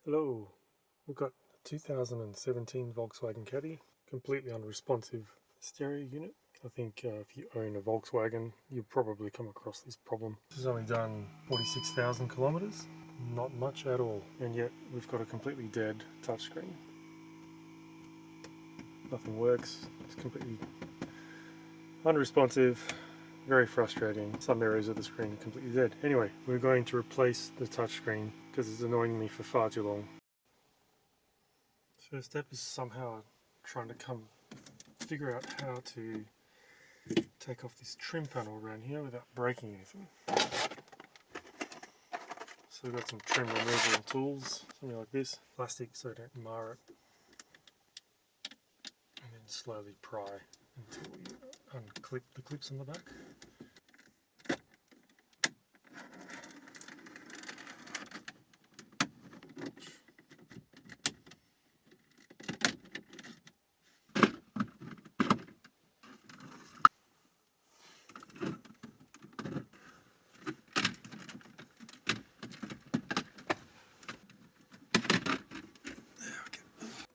Hello, we've got a 2017 Volkswagen Caddy, completely unresponsive stereo unit. I think if you own a Volkswagen, you'll probably come across this problem. This has only done 46,000 kilometers, not much at all, and yet we've got a completely dead touchscreen. Nothing works, it's completely unresponsive, very frustrating. Some areas of the screen are completely dead. Anyway, we're going to replace the touchscreen because it's annoying me for far too long. First step is somehow trying to figure out how to take off this trim panel around here without breaking anything. So we've got some trim removal tools, something like this, plastic so I don't mar it, and then slowly pry until we unclip the clips on the back.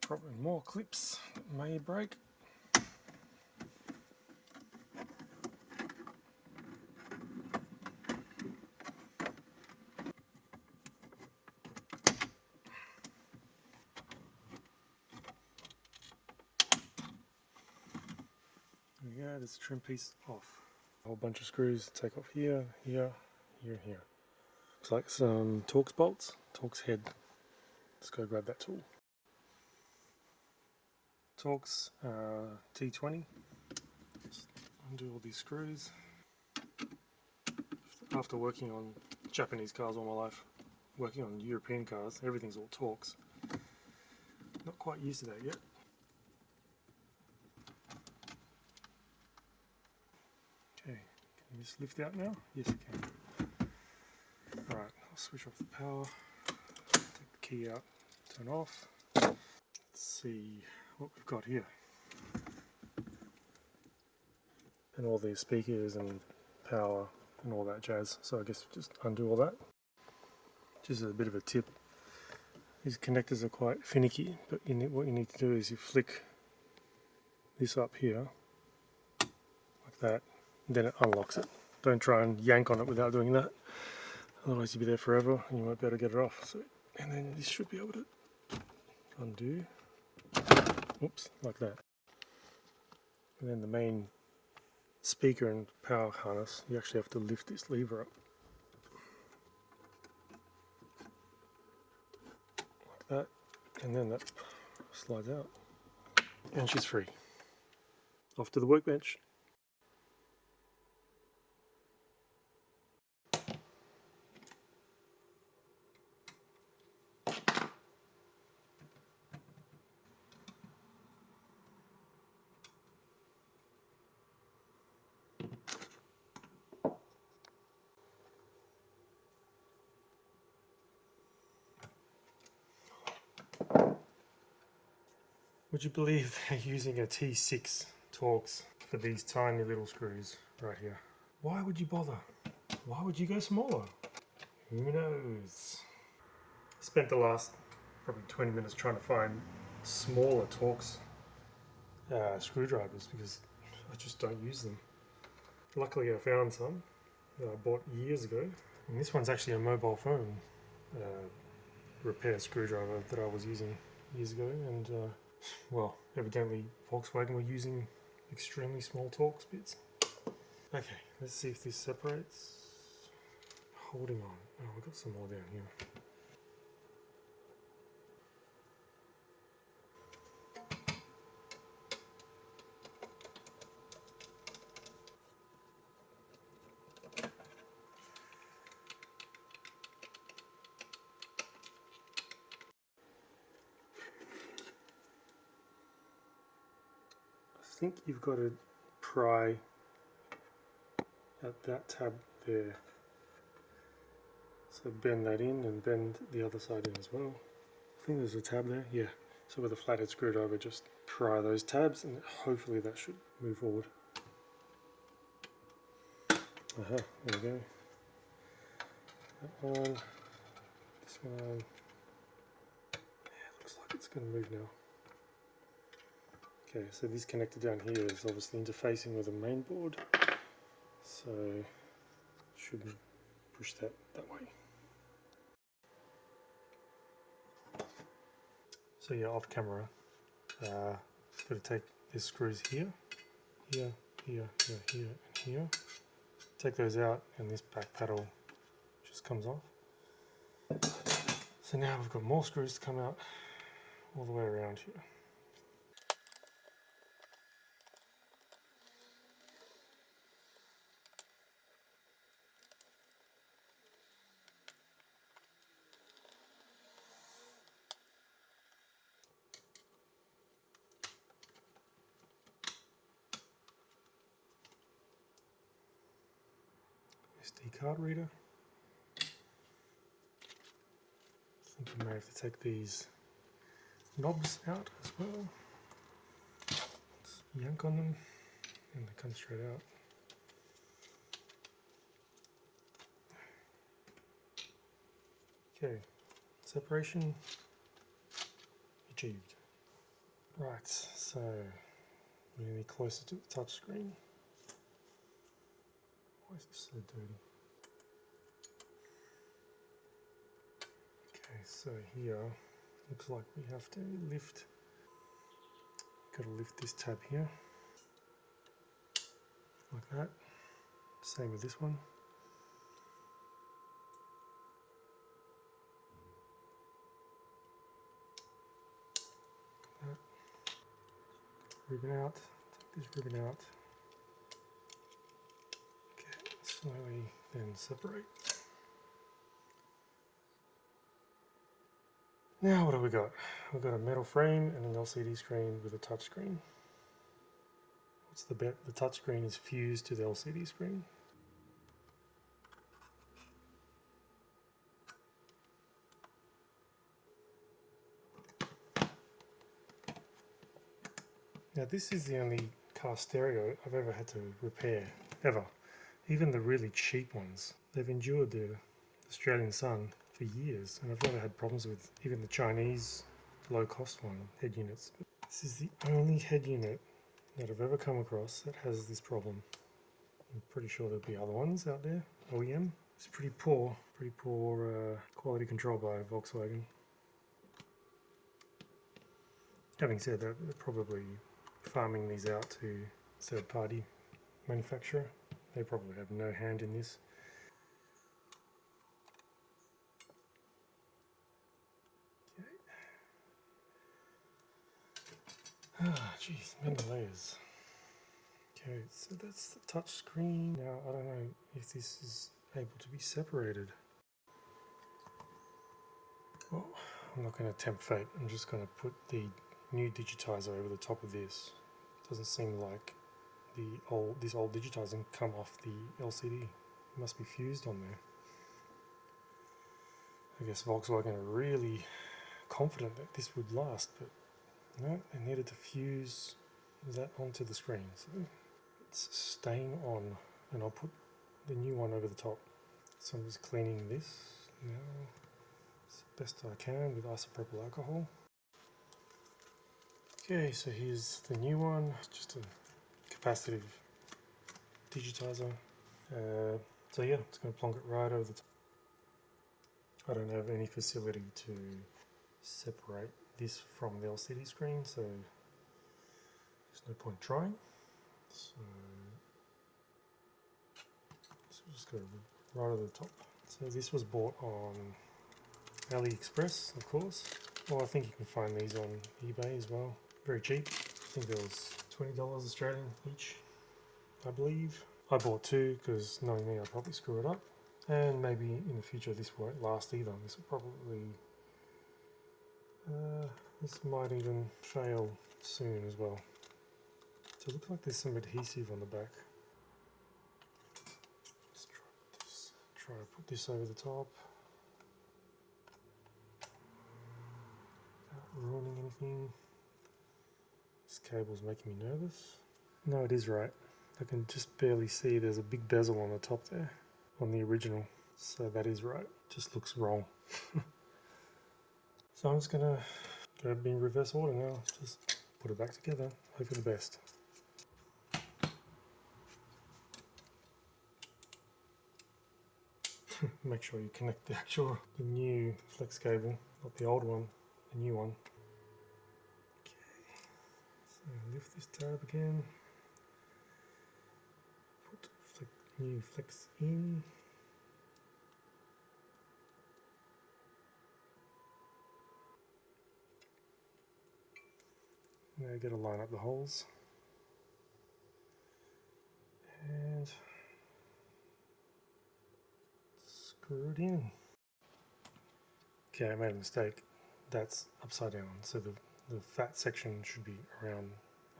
Probably more clips that may break. There we go, there's the trim piece off. A whole bunch of screws to take off here, here, here, here. Looks like some Torx bolts, Torx head. Let's go grab that tool. Torx T20. Just undo all these screws. After working on Japanese cars all my life, working on European cars, everything's all Torx. Not quite used to that yet. Okay, can you just lift out now? Yes, you can. Alright, I'll switch off the power, take the key out, turn off. Let's see what we've got here. And all these speakers and power and all that jazz. So I guess just undo all that. Just a bit of a tip. These connectors are quite finicky, but what you need to do is you flick this up here, like that, and then it unlocks it. Don't try and yank on it without doing that. Otherwise you'll be there forever and you won't be able to get it off. So, and then this should be able to undo. Oops, like that. And then the main speaker and power harness, you actually have to lift this lever up. Like that. And then that slides out. And she's free. Off to the workbench. Would you believe they're using a T6 Torx for these tiny little screws right here? Why would you bother? Why would you go smaller? Who knows? I spent the last probably 20 minutes trying to find smaller Torx screwdrivers because I just don't use them. Luckily I found some that I bought years ago, and this one's actually a mobile phone repair screwdriver that I was using years ago, and well, evidently Volkswagen were using extremely small Torx bits. Okay, let's see if this separates. Holding on. Oh, we've got some more down here. I think you've got to pry at that tab there. So bend that in and bend the other side in as well. I think there's a tab there, yeah. So with a flathead screwdriver, just pry those tabs and hopefully that should move forward. Aha, there we go. That one, this one, it's going to move now. Okay, so this connector down here is obviously interfacing with the main board, so should push that way. So yeah, off camera, got to take these screws here, here, here, here, here, and here. Take those out, and this back paddle just comes off. So now we've got more screws to come out all the way around here. SD card reader. I think you may have to take these knobs out as well. Just yank on them and they come straight out. Okay, separation achieved. Right, so we're going to be closer to the touch screen. Why is this so dirty? Okay, so here looks like we have to lift. Got to lift this tab here, like that. Same with this one. Like that. Ribbon out. Take this ribbon out. Okay, slowly then separate. Now what have we got? We've got a metal frame and an LCD screen with a touch screen. What's the bet? The touch screen is fused to the LCD screen. Now this is the only car stereo I've ever had to repair, ever. Even the really cheap ones. They've endured the Australian sun for years, and I've never had problems with even the Chinese low-cost one, head units. This is the only head unit that I've ever come across that has this problem. I'm pretty sure there'll be other ones out there, OEM. It's pretty poor quality control by Volkswagen. Having said that, they're probably farming these out to third-party manufacturer. They probably have no hand in this. Ah, jeez, many layers. Okay, so that's the touch screen. Now, I don't know if this is able to be separated. Well, I'm not going to tempt fate. I'm just going to put the new digitizer over the top of this. Doesn't seem like this old digitizer can come off the LCD. It must be fused on there. I guess Volkswagen are really confident that this would last, but no, they needed to fuse that onto the screen. So it's staying on, and I'll put the new one over the top. So I'm just cleaning this now as best I can with isopropyl alcohol. Okay, so here's the new one, just a capacitive digitizer. So yeah, it's going to plonk it right over the top. I don't have any facility to separate this from the LCD screen, so there's no point trying. So we'll just go right over the top. So this was bought on AliExpress, of course. Well, I think you can find these on eBay as well. Very cheap. I think there was $20 Australian each, I believe. I bought two because knowing me, I'll probably screw it up. And maybe in the future this won't last either. This will probably... this might even fail soon as well. So it looks like there's some adhesive on the back. Let's try to put this over the top without ruining anything. This cable's making me nervous. No, it is right. I can just barely see there's a big bezel on the top there on the original. So that is right. Just looks wrong. So I'm just gonna Go be in reverse order now. Just put it back together. Hope for the best. Make sure you connect the new flex cable, not the old one, the new one. Okay, so lift this tab again. Put new flex in. Now you got to line up the holes. And screw it in. Okay, I made a mistake. That's upside down. So the fat section should be around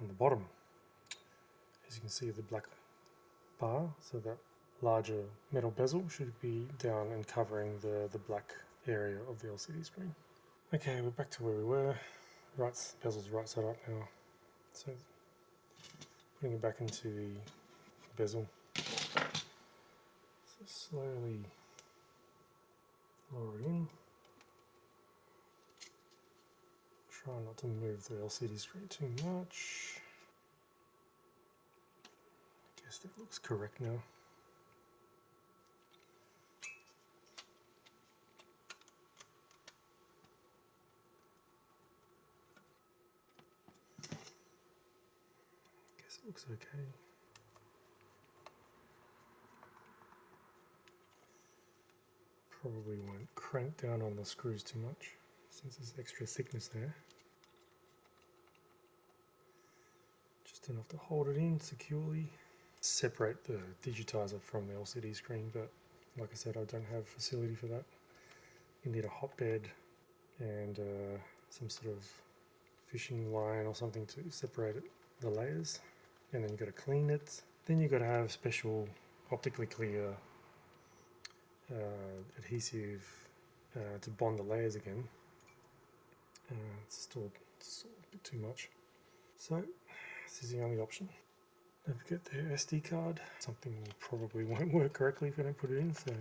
on the bottom. As you can see, the black bar, so that larger metal bezel should be down and covering the black area of the LCD screen. Okay, we're back to where we were. Bezel's right side up now. So putting it back into the bezel. So slowly lower it in. Try not to move the LCD screen too much. I guess that looks correct now. Guess it looks okay. Probably won't crank down on the screws too much since there's extra thickness there. Just enough to hold it in securely. Separate the digitizer from the LCD screen, but like I said, I don't have facility for that. You need a hotbed and some sort of fishing line or something to separate the layers, and then you've got to clean it. Then you've got to have special optically clear adhesive to bond the layers again. It's still a bit too much. So this is the only option. Don't forget the SD card. Something probably won't work correctly if I don't put it in, so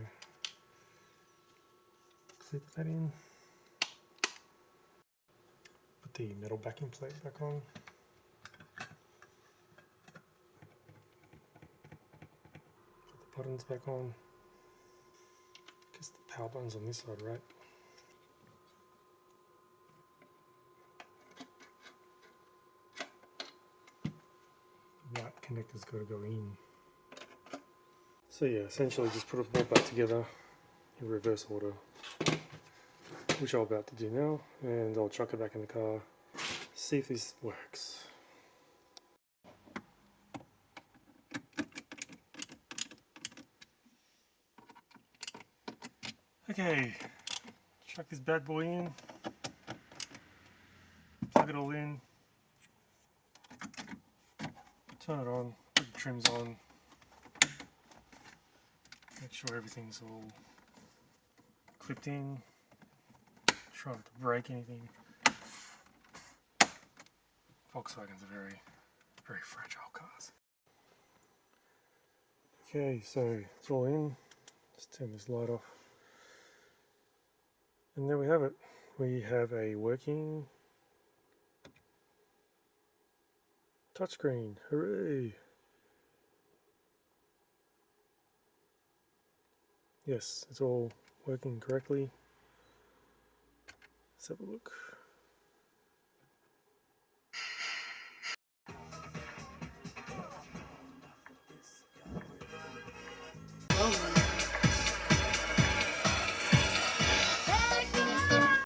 clip that in. Put the metal backing plate back on. Put the buttons back on. Guess the power button's on this side, right? That connector's got to go in. So yeah, essentially just put it all back together in reverse order, which I'm about to do now, and I'll chuck it back in the car, see if this works. Okay, chuck this bad boy in, plug it all in, turn it on, put the trims on, make sure everything's all clipped in, try not to break anything. Volkswagens are very, very fragile cars. Okay, so it's all in. Just turn this light off. And there we have it. We have a working touchscreen. Hooray! Yes, it's all working correctly. Let's have a look.